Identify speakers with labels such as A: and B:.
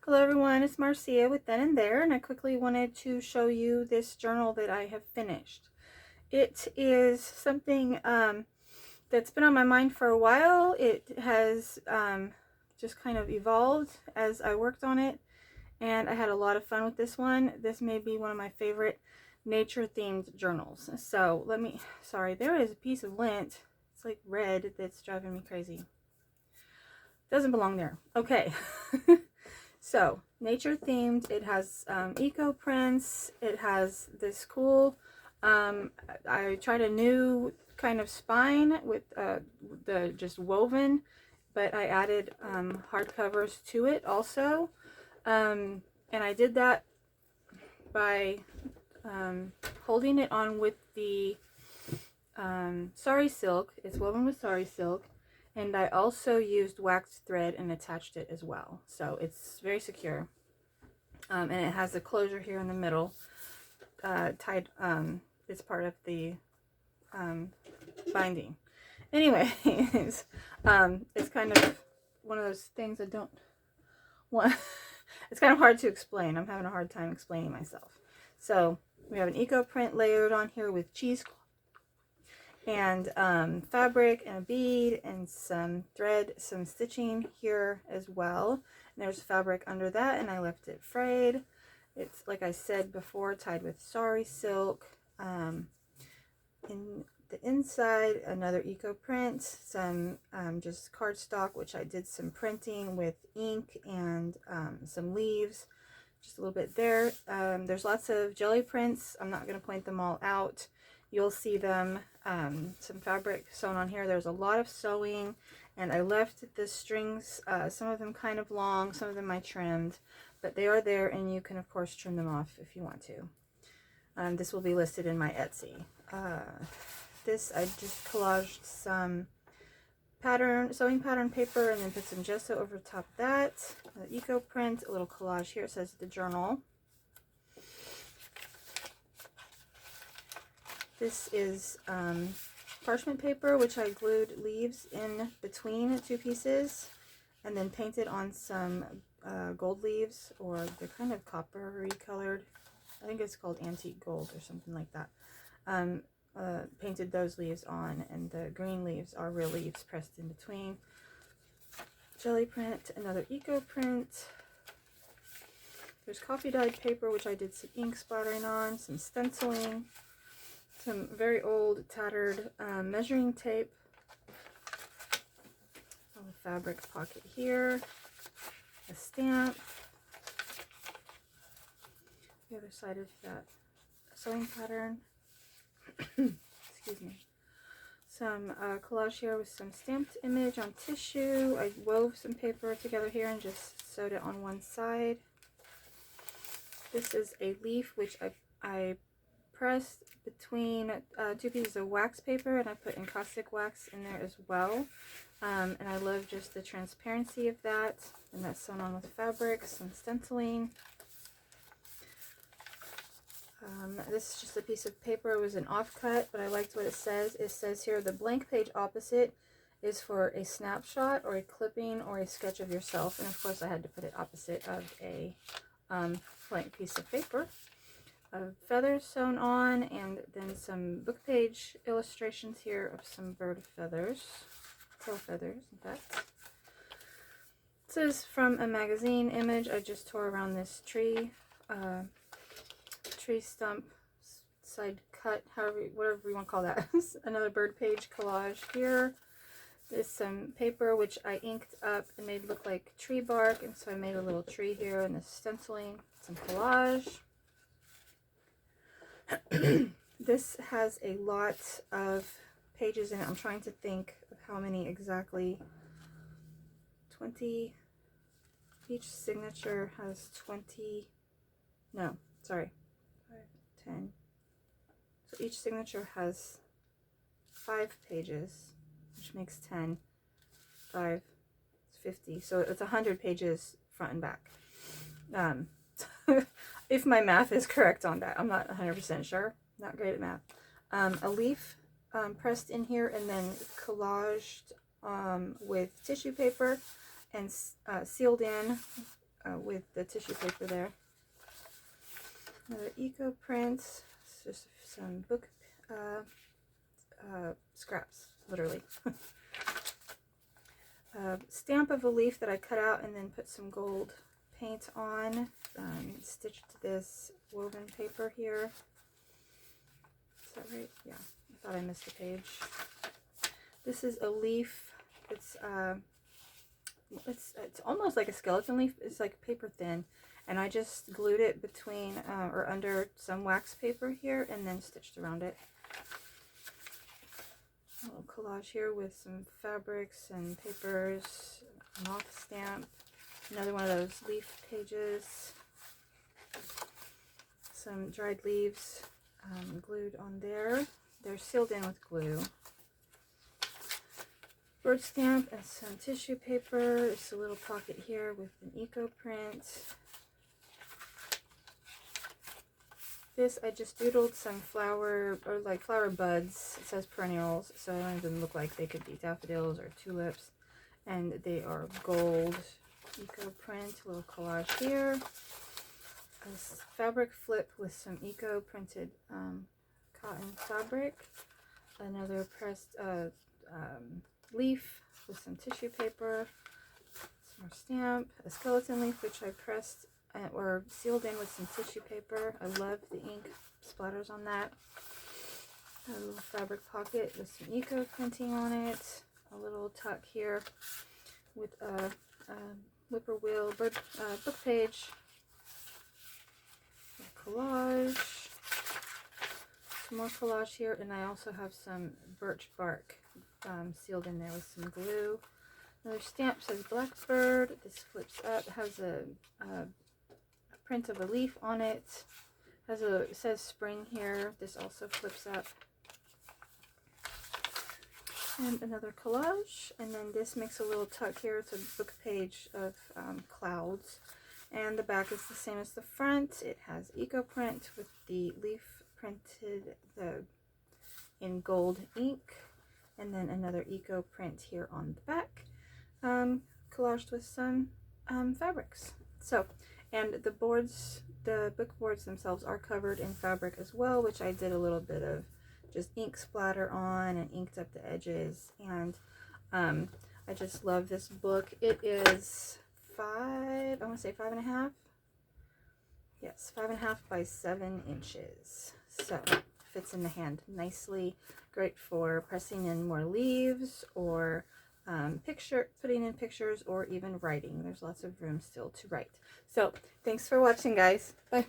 A: Hello everyone, it's Marcia with Then and There, and I quickly wanted to show you this journal that I have finished. It is something that's been on my mind for a while. It has just kind of evolved as I worked on it, and I had a lot of fun with this one. This may be one of my favorite nature themed journals. So sorry, there is a piece of lint. It's like red that's driving me crazy. Doesn't belong there. Okay. So, nature themed, it has eco prints, it has this cool, I tried a new kind of spine with the just woven, but I added hardcovers to it also, and I did that by holding it on with the sari silk. It's woven with sari silk. And I also used waxed thread and attached it as well. So it's very secure. And it has the closure here in the middle. Tied, it's part of the binding. Anyways, it's kind of one of those things I don't want. It's kind of hard to explain. I'm having a hard time explaining myself. So we have an eco print layered on here with cheesecloth and fabric and a bead and some thread, some stitching here as well. And there's fabric under that, and I left it frayed. It's, like I said before, tied with sari silk. In the inside, another eco print, some just cardstock, which I did some printing with ink and some leaves, just a little bit there. There's lots of jelly prints. I'm not going to point them all out. You'll see them, some fabric sewn on here. There's a lot of sewing, and I left the strings, some of them kind of long, some of them I trimmed, but they are there, and you can of course trim them off if you want to. This will be listed in my Etsy. This, I just collaged some sewing pattern paper and then put some gesso over top of that. The eco print, a little collage here. It says the journal. This is parchment paper, which I glued leaves in between two pieces and then painted on some gold leaves, or they're kind of coppery colored. I think it's called antique gold or something like that. Painted those leaves on, and the green leaves are real leaves pressed in between. Jelly print, another eco print. There's coffee dyed paper, which I did some ink splattering on, some stenciling, some very old tattered measuring tape, a fabric pocket here, a stamp, the other side of that sewing pattern, excuse me, some collage here with some stamped image on tissue. I wove some paper together here and just sewed it on one side. This is a leaf which I pressed between two pieces of wax paper, and I put encaustic wax in there as well. And I love just the transparency of that, and that's sewn on with fabric, some stenciling. This is just a piece of paper. It was an offcut, but I liked what it says. It says here, the blank page opposite is for a snapshot or a clipping or a sketch of yourself. And of course I had to put it opposite of a blank piece of paper. Feathers sewn on, and then some book page illustrations here of some bird feathers, tail feathers in fact. This is from a magazine image I just tore around this tree stump, side cut, whatever you want to call that. Another bird page collage here. There's some paper which I inked up and made look like tree bark, and so I made a little tree here, and the stenciling, some collage. This has a lot of pages in it. I'm trying to think of how many exactly. 20. Each signature has 20. No, sorry. 5, 10. So each signature has 5 pages, which makes 10. 5 is 50. So it's 100 pages front and back. If my math is correct on that. I'm not 100% sure. Not great at math. A leaf pressed in here and then collaged with tissue paper and sealed in with the tissue paper there. Another eco print. It's just some book scraps, literally. Stamp of a leaf that I cut out and then put some gold paint on. Stitched this woven paper here. Is that right? Yeah, I thought I missed a page. This is a leaf. It's almost like a skeleton leaf. It's like paper thin, and I just glued it between or under some wax paper here and then stitched around it. A little collage here with some fabrics and papers, moth stamp, another one of those leaf pages, some dried leaves glued on there. They're sealed in with glue. Bird stamp and some tissue paper. There's a little pocket here with an eco print. This, I just doodled some flower, or like flower buds. It says perennials, so I wanted them to look like they could be daffodils or tulips. And they are gold. Eco print, a little collage here. A fabric flip with some eco printed cotton fabric. Another pressed leaf with some tissue paper. Some more stamp. A skeleton leaf which I pressed or sealed in with some tissue paper. I love the ink splatters on that. A little fabric pocket with some eco printing on it. A little tuck here with a whippoorwill book page. A collage. Some more collage here, and I also have some birch bark sealed in there with some glue. Another stamp says blackbird. This flips up. It has a print of a leaf on it. It says spring here. This also flips up. And another collage. And then this makes a little tuck here. It's a book page of clouds. And the back is the same as the front. It has eco print with the leaf printed in gold ink. And then another eco print here on the back. Collaged with some fabrics. So, and the boards, the book boards themselves are covered in fabric as well, which I did a little bit of just ink splatter on and inked up the edges. And I just love this book. It is I want to say 5.5. Yes, 5.5 by 7 inches. So fits in the hand nicely. Great for pressing in more leaves or putting in pictures or even writing. There's lots of room still to write. So thanks for watching, guys. Bye.